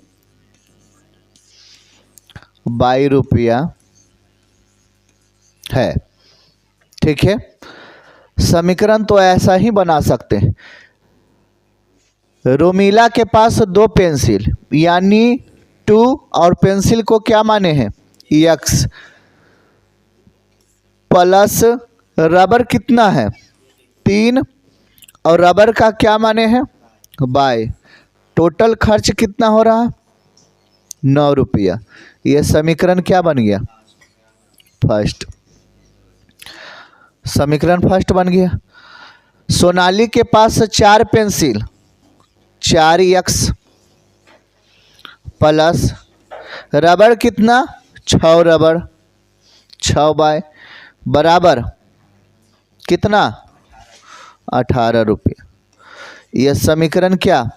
रुपया है। ठीक है। समीकरण तो ऐसा ही बना सकते हैं। रोमिला के पास 2 पेंसिल यानी 2 और पेंसिल को क्या माने हैं, x, प्लस रबर कितना है, 3, और रबर का क्या माने हैं, y। टोटल खर्च कितना हो रहा है, 9 रुपया। ये समीकरण क्या बन गया, फर्स्ट। समीकरण फर्स्ट बन गया। सोनाली के पास 4 पेंसिल, 4x प्लस रबर कितना, 6 रबर, 6 बाय बराबर कितना, 18 रुपये। यह समीकरण क्या,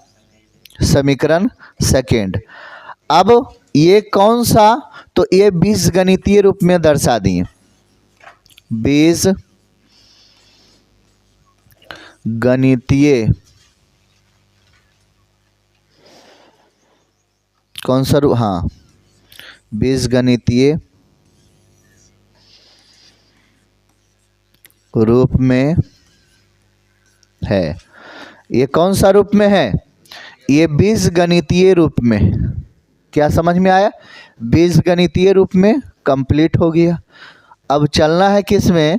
समीकरण सेकेंड। अब ये कौन सा, तो ये बीजगणितीय रूप में दर्शा दिए। बीजगणितीय कौन सा रूप, हाँ, बीजगणितीय रूप में है। ये कौन सा रूप में है, ये बीजगणितीय रूप में। क्या समझ में आया, बीजगणितीय रूप में कंप्लीट हो गया। अब चलना है किस में,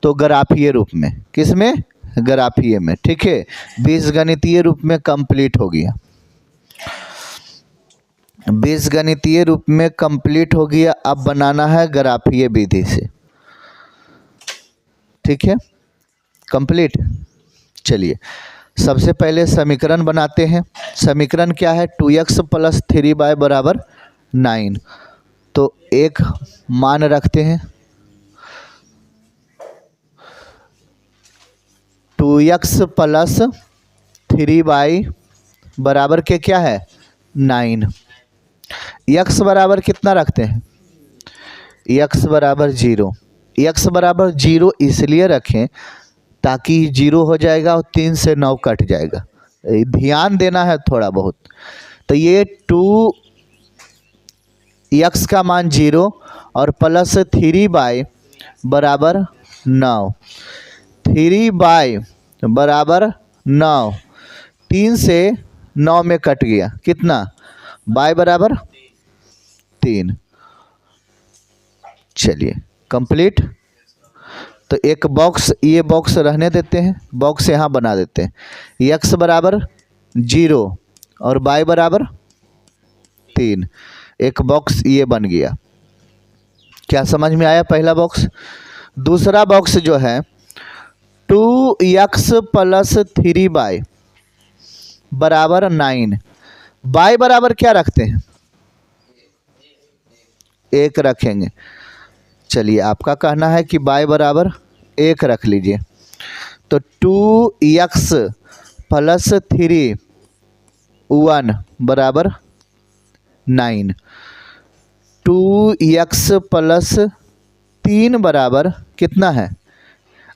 तो ग्राफीय रूप में। किस में, ग्राफीय में। ठीक है। बीजगणितीय रूप में कंप्लीट हो गया, बीजगणितीय रूप में कंप्लीट हो गया। अब बनाना है ग्राफीय विधि से। ठीक है, कंप्लीट। चलिए सबसे पहले समीकरण बनाते हैं। समीकरण क्या है, 2x + 3y बराबर 9। तो एक मान रखते हैं, 2x + 3y बराबर के क्या है, 9। x बराबर कितना रखते हैं, x बराबर 0। x बराबर 0 इसलिए रखें ताकि 0 हो जाएगा और 3 से 9 कट जाएगा। ध्यान देना है थोड़ा बहुत। तो ये 2x का मान 0 और प्लस 3y बराबर 9। 3y बराबर 9, 3 से 9 में कट गया, कितना, y बराबर 3। चलिए कंप्लीट। तो एक बॉक्स, ये बॉक्स रहने देते हैं, बॉक्स यहाँ बना देते हैं। x बराबर 0 और y बराबर 3, एक बॉक्स ये बन गया। क्या समझ में आया पहला बॉक्स। दूसरा बॉक्स जो है 2x प्लस 3y बराबर 9। y बराबर क्या रखते हैं? 1 रखेंगे। चलिए आपका कहना है कि y बराबर 1 रख लीजिए। तो 2x प्लस 3 1 बराबर 9। 2x प्लस 3 बराबर कितना है?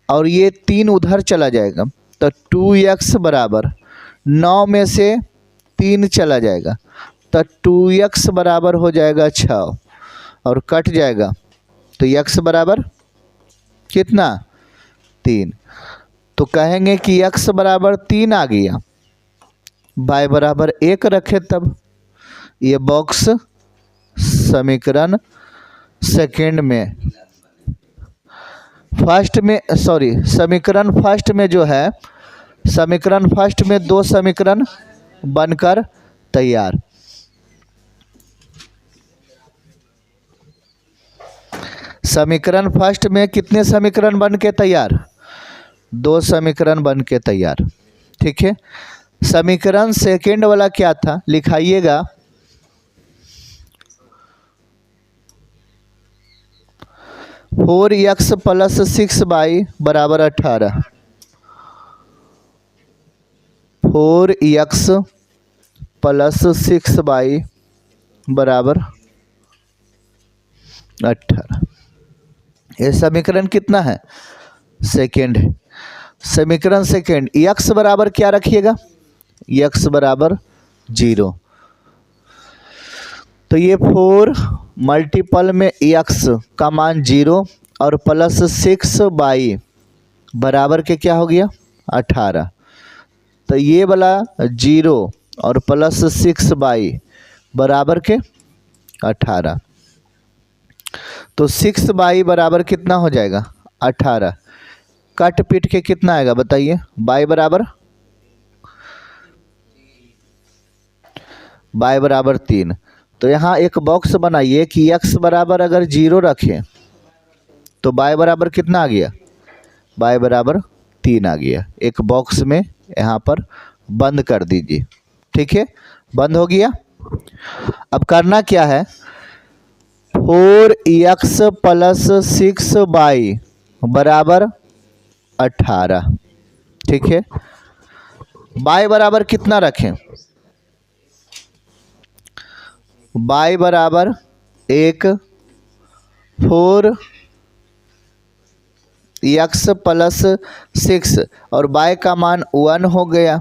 और ये 3 उधर चला जाएगा तो 2x बराबर 9 में से 3 चला जाएगा तो 2x बराबर हो जाएगा 6 और कट जाएगा तो x बराबर कितना? 3। तो कहेंगे कि x बराबर 3 आ गया, y बराबर 1 रखे तब। ये बॉक्स समीकरण सेकंड में फर्स्ट में समीकरण फर्स्ट में जो है, समीकरण फर्स्ट में 2 समीकरण बनकर तैयार। समीकरण फर्स्ट में कितने समीकरण बन के तैयार? 2 समीकरण बन के तैयार। ठीक है। समीकरण सेकंड वाला क्या था लिखाइएगा। 4x प्लस 6y बराबर 18। 4x प्लस 6y बराबर 18। ये समीकरण कितना है? सेकेंड है। समीकरण सेकेंड x बराबर क्या रखिएगा? x बराबर 0। तो ये 4 मल्टीपल में x का मान 0 और प्लस 6y बराबर के क्या हो गया? 18। तो ये वाला 0 और प्लस 6y बराबर के 18। तो 6y बराबर कितना हो जाएगा? 18। कट पीट के कितना आएगा बताइए? y बराबर 3। तो यहाँ एक बॉक्स बनाइए कि x बराबर अगर 0 रखें तो y बराबर कितना आ गया? y बराबर 3 आ गया। एक बॉक्स में यहाँ पर बंद कर दीजिए। ठीक है, बंद हो गया। अब करना क्या है? 4x प्लस 6y बराबर 18। ठीक है, y बराबर कितना रखें? y बराबर 1। 4x प्लस 6 और y का मान 1 हो गया।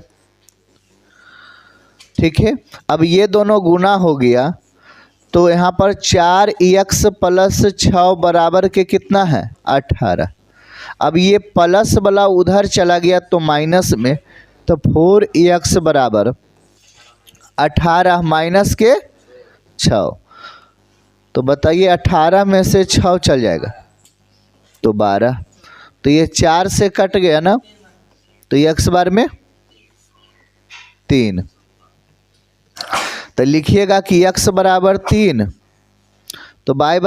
ठीक है, अब ये दोनों गुना हो गया तो यहाँ पर 4x प्लस 6 बराबर के कितना है? 18। अब ये प्लस वाला उधर चला गया तो माइनस में, तो 4x बराबर 18 माइनस के 6। तो बताइए 18 में से 6 चल जाएगा तो 12। तो ये 4 से कट गया ना, तो ये x बार में 3। तो लिखिएगा कि x बराबर 3 तो y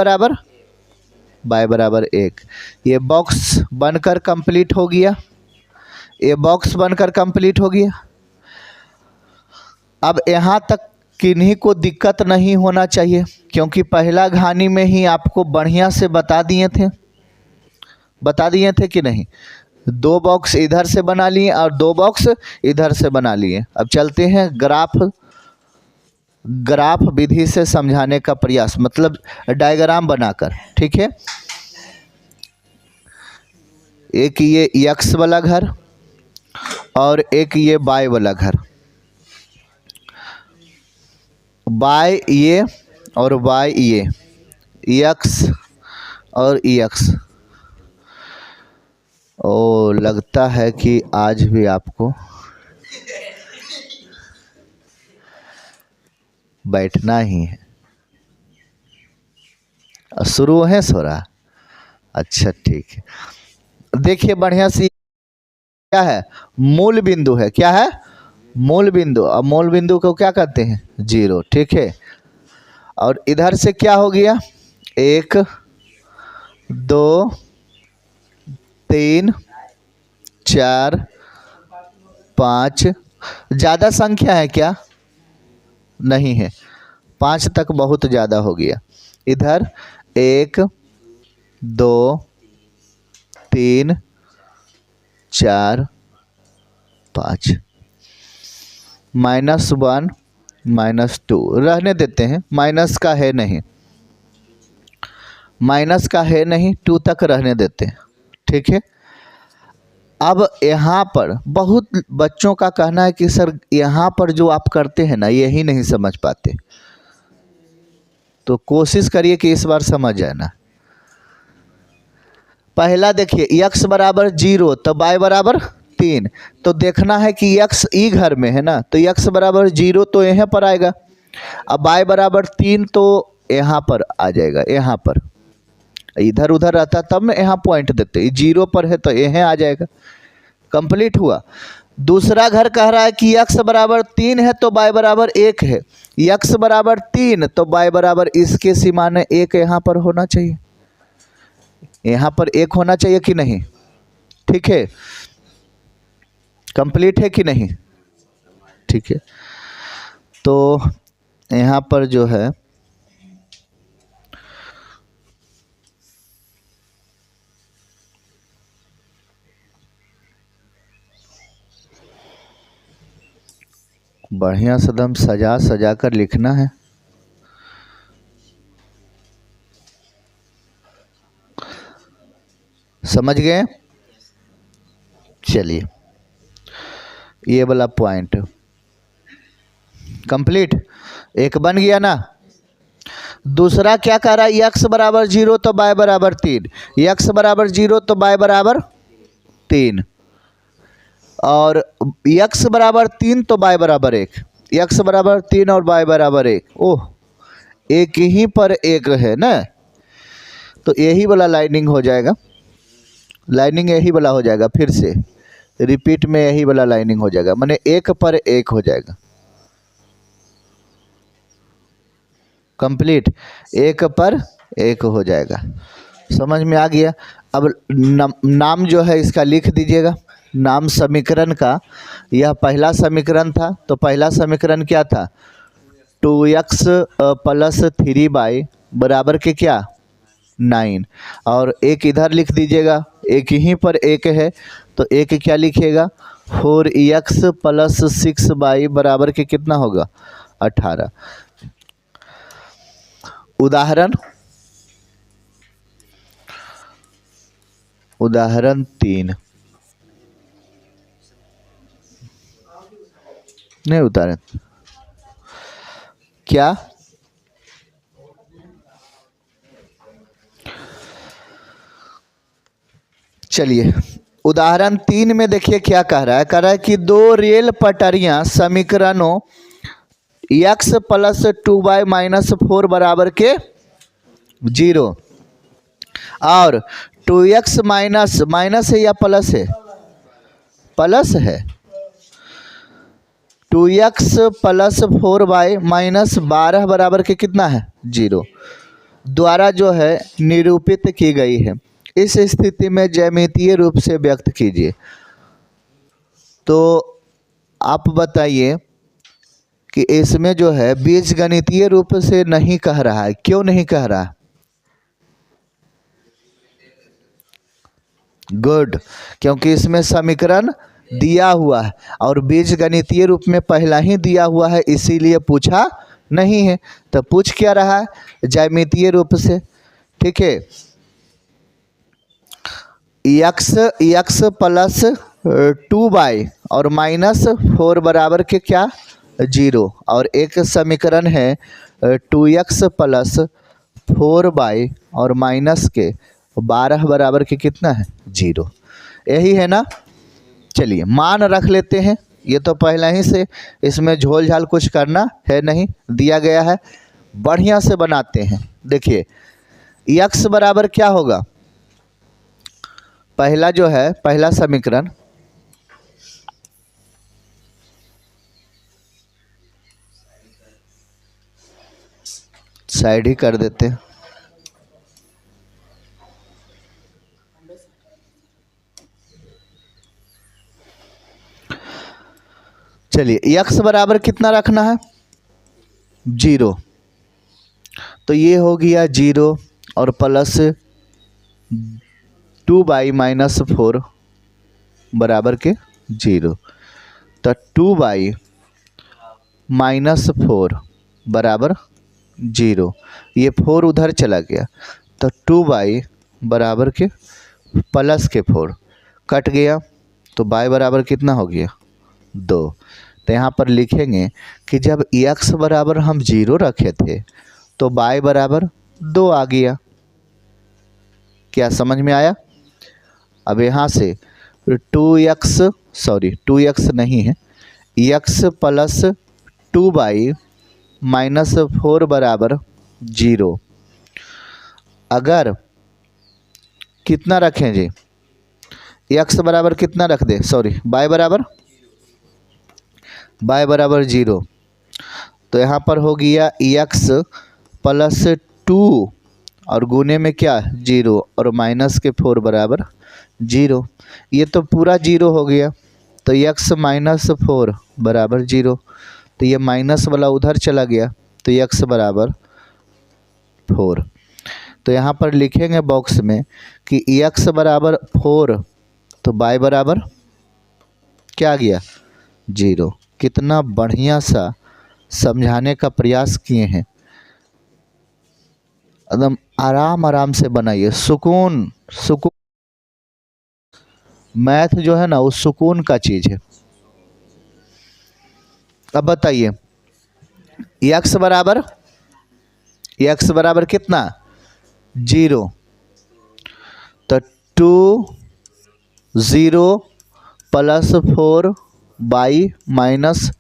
बराबर 1। ये बॉक्स बनकर कंप्लीट हो गया। ये बॉक्स बनकर कंप्लीट हो गया। अब यहाँ तक किन्हीं को दिक्कत नहीं होना चाहिए क्योंकि पहला कहानी में ही आपको बढ़िया से बता दिए थे कि नहीं। 2 बॉक्स इधर से बना लिए और 2 बॉक्स इधर से बना लिए। अब चलते हैं ग्राफ विधि से समझाने का प्रयास, मतलब डायग्राम बनाकर। ठीक है, एक ये x वाला घर और एक ये y वाला घर। y ये और y ये, x और x। ओ, लगता है कि आज भी आपको बैठना ही है। शुरू है सोरा? अच्छा ठीक है, देखिए बढ़िया से। क्या है? मूल बिंदु है। क्या है? मूल बिंदु। अब मूल बिंदु को क्या कहते हैं? 0। ठीक है, और इधर से क्या हो गया? 1 2 3 4 5। ज़्यादा संख्या है क्या? नहीं है, 5 तक बहुत ज़्यादा हो गया। इधर 1 2 3 4 5। -1 -2 रहने देते हैं, माइनस का है नहीं, माइनस का है नहीं, 2 तक रहने देते हैं। ठीक है। अब यहाँ पर बहुत बच्चों का कहना है कि सर यहाँ पर जो आप करते हैं ना यही नहीं समझ पाते, तो कोशिश करिए कि इस बार समझ जाए ना। पहला देखिए x बराबर 0 तो y बराबर 3, तो देखना है कि x ई घर में है ना, तो x बराबर 0 तो यहाँ पर आएगा, अब y बराबर 3 तो यहाँ पर आ जाएगा, यहाँ पर। इधर उधर रहता तब मैं यहाँ पॉइंट देते, 0 पर है तो यहाँ आ जाएगा। कंप्लीट हुआ। दूसरा घर कह रहा है कि x बराबर 3 है तो y बराबर 1 है, x बराबर 3 तो y बराबर इसके सीमाने 1 यहाँ पर होना चाहिए, यहाँ पर 1 होना चाहिए कि नहीं? ठीक है, कंप्लीट है कि नहीं? ठीक है, तो यहाँ पर जो है बढ़िया से एकदम सजा सजा कर लिखना है। समझ गए? चलिए, ये वाला पॉइंट कंप्लीट, एक बन गया ना। दूसरा क्या कह रहा है, x बराबर 0 तो y बराबर 3, x बराबर 0 तो y बराबर 3, और x बराबर 3 तो y बराबर 1, x बराबर 3 और y बराबर 1। ओह, एक ही पर एक है ना, तो यही वाला लाइनिंग हो जाएगा, लाइनिंग यही वाला हो जाएगा, फिर से रिपीट में यही वाला लाइनिंग हो जाएगा, माने एक पर एक हो जाएगा। कंप्लीट, एक पर एक हो जाएगा। समझ में आ गया? अब नाम जो है इसका लिख दीजिएगा। नाम समीकरण का, यह पहला समीकरण था, तो पहला समीकरण क्या था, 2x प्लस 3y बराबर के क्या, 9। और एक इधर लिख दीजिएगा, एक ही पर एक है तो एक क्या लिखिएगा, 4x प्लस 6y बराबर के कितना होगा, 18। उदाहरण 3 नहीं उतारे क्या, चलिए उदाहरण 3 में देखिए क्या कह रहा है, कह रहा है कि दो रेल पटरियां समीकरणों x प्लस 2y माइनस 4 बराबर के 0 और 2x माइनस, माइनस है या प्लस है, प्लस है, 2x प्लस 4y माइनस 12 बराबर के कितना है, 0 द्वारा जो है निरूपित की गई है। इस स्थिति में ज्यामितीय रूप से व्यक्त कीजिए। तो आप बताइए कि इसमें जो है बीजगणितीय रूप से नहीं कह रहा है, क्यों नहीं कह रहा है? गुड, क्योंकि इसमें समीकरण दिया हुआ है और बीजगणितीय रूप में पहला ही दिया हुआ है, इसीलिए पूछा नहीं है। तो पूछ क्या रहा है, ज्यामितीय रूप से। ठीक है, x प्लस 2y और माइनस 4 बराबर के क्या, 0, और एक समीकरण है 2x प्लस 4y और माइनस के 12 बराबर के कितना है, 0। यही है ना। चलिए मान रख लेते हैं, ये तो पहले ही से इसमें झोल झाल कुछ करना है नहीं, दिया गया है। बढ़िया से बनाते हैं। देखिए x बराबर क्या होगा, पहला जो है पहला समीकरण, साइड ही कर देते हैं। चलिए x बराबर कितना रखना है, 0। तो ये हो गया 0 और प्लस 2y-4 बराबर के 0। तो 2y-4 बराबर 0। ये 4 उधर चला गया, तो 2y बराबर के प्लस के 4 कट गया, तो y बराबर कितना हो गया, 2। तो यहाँ पर लिखेंगे कि जब x बराबर हम 0 रखे थे तो y बराबर 2 आ गया। क्या समझ में आया? अब यहाँ से 2x नहीं है, x प्लस 2y-4 बराबर 0। अगर कितना रखें जी, x बराबर कितना रख दे, y बराबर 0। तो यहाँ पर हो गया x प्लस 2 और गुने में क्या 0 और माइनस के 4 बराबर 0। ये तो पूरा 0 हो गया, तो x-4 बराबर 0। तो ये माइनस वाला उधर चला गया, तो x बराबर 4। तो यहाँ पर लिखेंगे बॉक्स में कि x बराबर 4, तो y बराबर क्या आ गया, 0। कितना बढ़िया सा समझाने का प्रयास किए हैं, एकदम आराम से बनाइए, सुकून। मैथ जो है ना वो सुकून का चीज़ है। अब बताइए x बराबर कितना, 0। तो 2 0 प्लस 4 y-12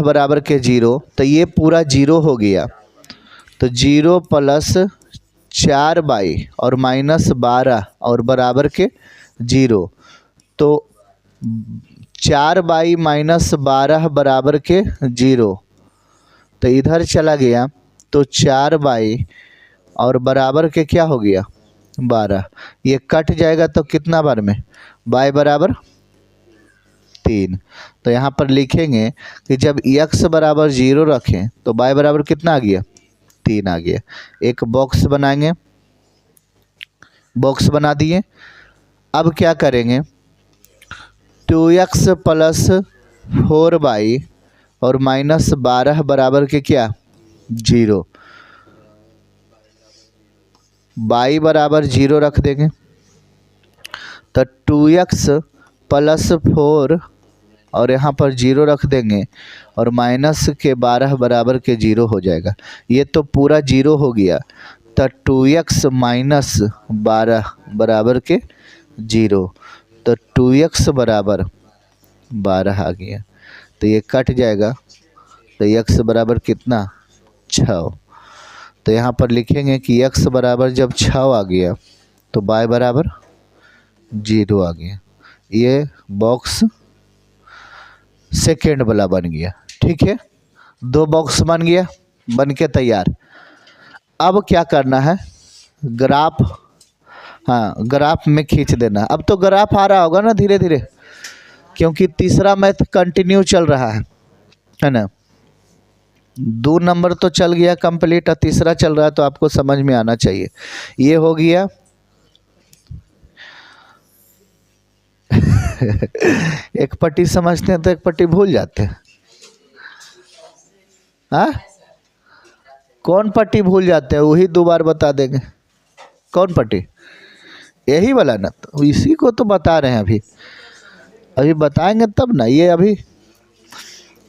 बराबर के 0। तो ये पूरा 0 हो गया, तो 0 प्लस 4y और -12 और बराबर के 0। तो 4y-12 बराबर के 0, तो इधर चला गया, तो 4y और बराबर के क्या हो गया, 12। ये कट जाएगा तो कितना बार में, y बराबर 3। तो यहाँ पर लिखेंगे कि जब x बराबर 0 रखें तो y बराबर कितना आ गया, 3 आ गया। एक बॉक्स बनाएंगे, बॉक्स बना दिए। अब क्या करेंगे, 2x प्लस 4y और -12 बराबर के क्या, 0। y बराबर 0 रख देंगे, तो 2x प्लस 4 और यहाँ पर 0 रख देंगे और -12 बराबर के 0 हो जाएगा। ये तो पूरा 0 हो गया, तो 2x -12 बराबर के 0। तो 2x बराबर 12 आ गया, तो ये कट जाएगा, तो x बराबर कितना, 6। तो यहाँ पर लिखेंगे कि x बराबर जब 6 आ गया तो y बराबर 0 आ गया। ये बॉक्स सेकेंड वाला बन गया, ठीक है। 2 बॉक्स बन गया, बन के तैयार। अब क्या करना है, ग्राफ, हाँ ग्राफ में खींच देना। अब तो ग्राफ आ रहा होगा ना धीरे धीरे, क्योंकि तीसरा मैथ कंटिन्यू चल रहा है ना। 2 नंबर तो चल गया कंप्लीट और तीसरा चल रहा है, तो आपको समझ में आना चाहिए। ये हो गया एक पट्टी समझते हैं तो एक पट्टी भूल जाते हैं। हाँ, कौन पट्टी भूल जाते हैं, वही 2 बार बता देंगे। कौन पट्टी, यही वाला ना, तो इसी को तो बता रहे हैं। अभी बताएंगे तब ना। ये अभी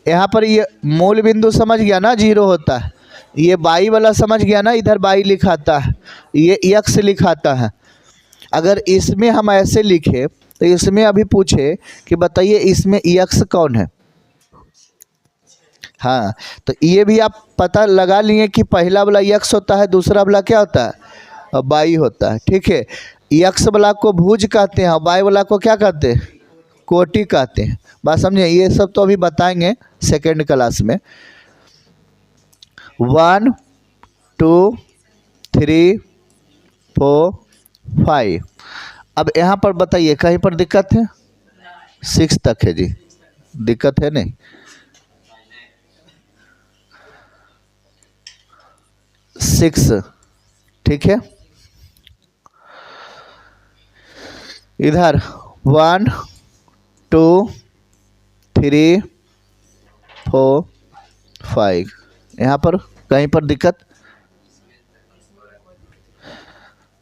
यहाँ पर ये मूल बिंदु समझ गया ना, 0 होता है। ये y वाला समझ गया ना, इधर y लिखाता है, ये x लिखाता है। अगर इसमें हम ऐसे लिखे तो इसमें अभी पूछे कि बताइए इसमें x कौन है। हाँ, तो ये भी आप पता लगा लिए कि पहला वाला x होता है, दूसरा वाला क्या होता है, y होता है, ठीक है। x वाला को भुज कहते हैं, y वाला को क्या कहते हैं, कोटि कहते हैं। बात समझे, ये सब तो अभी बताएंगे सेकेंड क्लास में। 1 2 3 4 5। अब यहाँ पर बताइए कहीं पर दिक्कत है, 6 तक है जी, दिक्कत है नहीं। 6, ठीक है। इधर 1 2 3 4 5, यहाँ पर कहीं पर दिक्कत,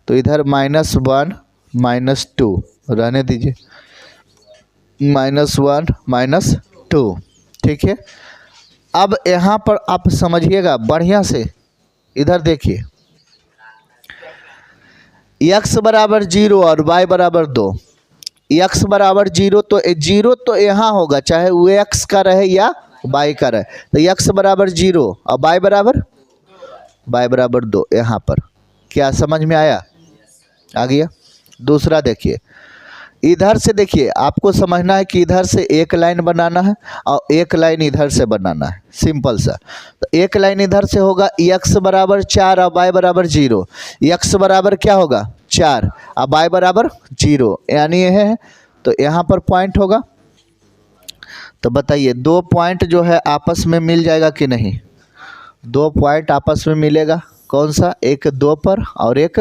तो इधर -1 -2 रहने दीजिए, -1 -2, ठीक है। अब यहाँ पर आप समझिएगा बढ़िया से, इधर देखिए, x बराबर 0 और y बराबर 2। x बराबर 0 तो 0 तो यहाँ होगा, चाहे वो x का रहे या y का रहे, तो x बराबर 0 और y बराबर 2 यहाँ पर। क्या समझ में आया? आ गया। दूसरा देखिए, इधर से देखिए, आपको समझना है कि इधर से एक लाइन बनाना है और एक लाइन इधर से बनाना है, सिंपल सा। तो एक लाइन इधर से होगा x बराबर 4 और y बराबर 0। x बराबर क्या होगा 4 और y बराबर 0, यानी यह है, तो यहाँ पर पॉइंट होगा। तो बताइए, 2 पॉइंट जो है आपस में मिल जाएगा कि नहीं? 2 पॉइंट आपस में मिलेगा, कौन सा? एक 2 पर और एक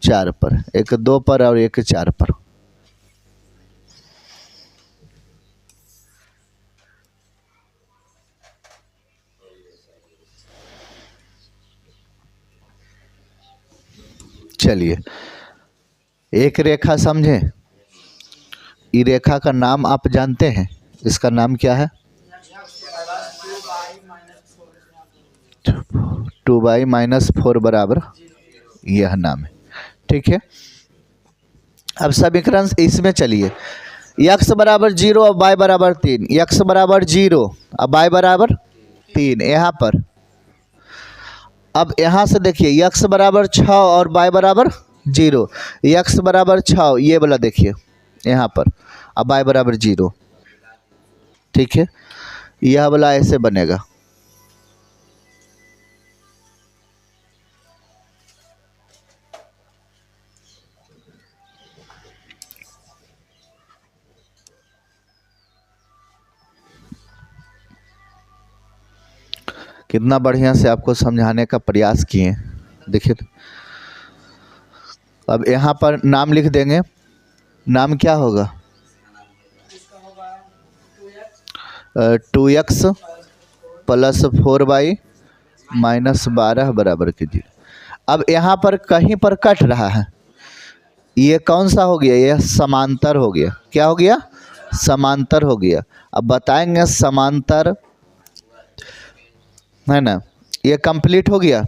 4 पर, एक 2 पर और एक 4 पर। चलिए, एक रेखा समझे। ये रेखा का नाम आप जानते हैं, इसका नाम क्या है? 2y - 4 बराबर, यह नाम है, ठीक है। अब समीकरण इसमें चलिए, x बराबर 0 और y बराबर 3, x बराबर 0 और y बराबर 3 यहाँ पर। अब यहाँ से देखिए, x बराबर 6 और y बराबर 0, x बराबर 6 ये वाला देखिए यहाँ पर, अब y बराबर 0, ठीक है। यह वाला ऐसे बनेगा, कितना बढ़िया से आपको समझाने का प्रयास किए, देखिए। अब यहाँ पर नाम लिख देंगे, नाम क्या होगा? 2x + 4y - 12 बराबर कीजिए। अब यहाँ पर कहीं पर कट रहा है, ये कौन सा हो गया? यह समांतर हो गया। क्या हो गया? समांतर हो गया। अब बताएंगे समांतर है ना, ये कंप्लीट हो गया।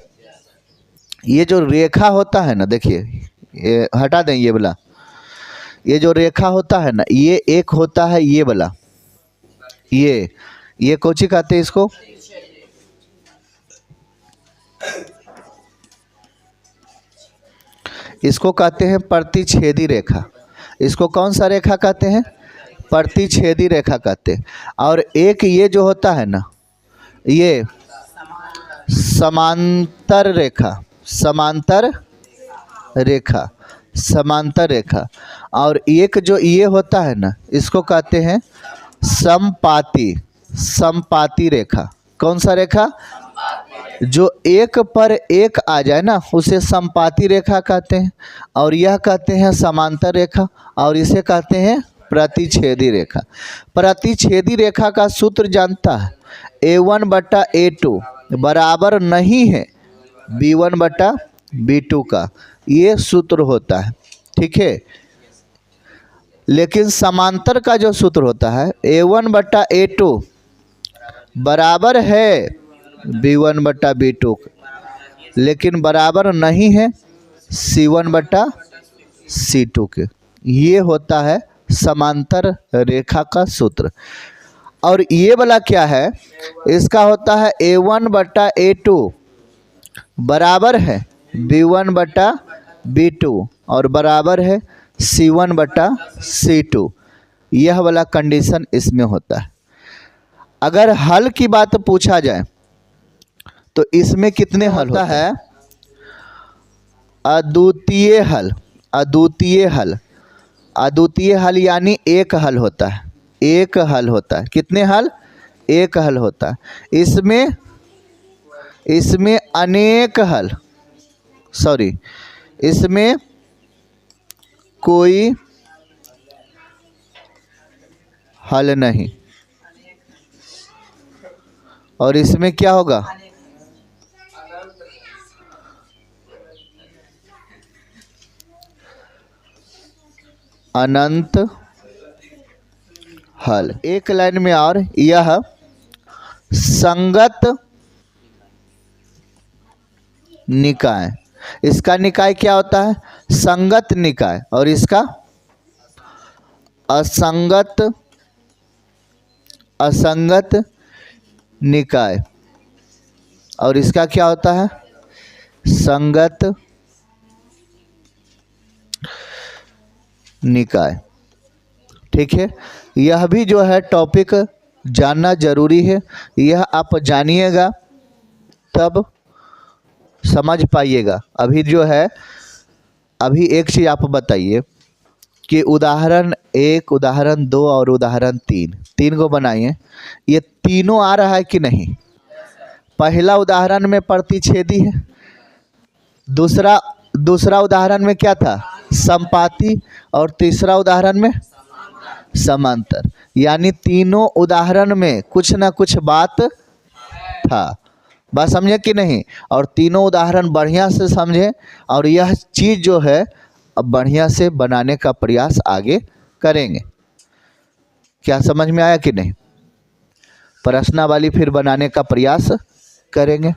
ये जो रेखा होता है ना, देखिए, ये हटा दें ये वाला, ये जो रेखा होता है ना, ये एक होता है ये वाला, ये कोची कहते हैं इसको? इसको कहते हैं प्रतिच्छेदी रेखा। इसको कौन सा रेखा कहते हैं? प्रतिच्छेदी रेखा कहते हैं। और एक ये जो होता है ना, ये समांतर रेखा, समांतर रेखा, समांतर रेखा। और एक जो ये होता है ना, इसको कहते हैं समपाती, समपाती रेखा। कौन सा रेखा? जो एक पर एक आ जाए ना, उसे समपाती रेखा कहते हैं। और यह कहते हैं समांतर रेखा, और इसे कहते हैं प्रतिच्छेदी रेखा। प्रतिच्छेदी रेखा का सूत्र जानता है? A1/A2 बराबर नहीं है B1/B2 का, ये सूत्र होता है, ठीक है। लेकिन समांतर का जो सूत्र होता है, A1/A2 बराबर है B1/B2, लेकिन बराबर नहीं है C1/C2 के। ये होता है समांतर रेखा का सूत्र। और ये वाला क्या है? इसका होता है A1/A2 बराबर है B1/B2 और बराबर है C1/C2। यह वाला कंडीशन इसमें होता है। अगर हल की बात पूछा जाए तो इसमें कितने हल होता है? अद्वितीय हल, अद्वितीय हल। अद्वितीय हल यानी एक हल होता है, एक हल होता है। कितने हल? एक हल होता है। इसमें अनेक हल, सॉरी, इसमें कोई हल नहीं। और इसमें क्या होगा? अनंत हल। एक लाइन में और, यह संगत निकाय। इसका निकाय क्या होता है? संगत निकाय। और इसका असंगत निकाय। और इसका क्या होता है? संगत निकाय। ठीक है, यह भी जो है टॉपिक जानना जरूरी है। यह आप जानिएगा तब समझ पाइएगा। अभी जो है, अभी एक चीज़ आप बताइए कि उदाहरण 1, उदाहरण 2 और उदाहरण 3 को बनाइए। ये तीनों आ रहा है कि नहीं? पहला उदाहरण में प्रतिच्छेदी है, दूसरा उदाहरण में क्या था? समपाती। और तीसरा उदाहरण में समांतर। यानी तीनों उदाहरण में कुछ ना कुछ बात था। बात समझे कि नहीं? और तीनों उदाहरण बढ़िया से समझे और यह चीज़ जो है अब बढ़िया से बनाने का प्रयास आगे करेंगे। क्या समझ में आया कि नहीं? प्रश्नावली फिर बनाने का प्रयास करेंगे।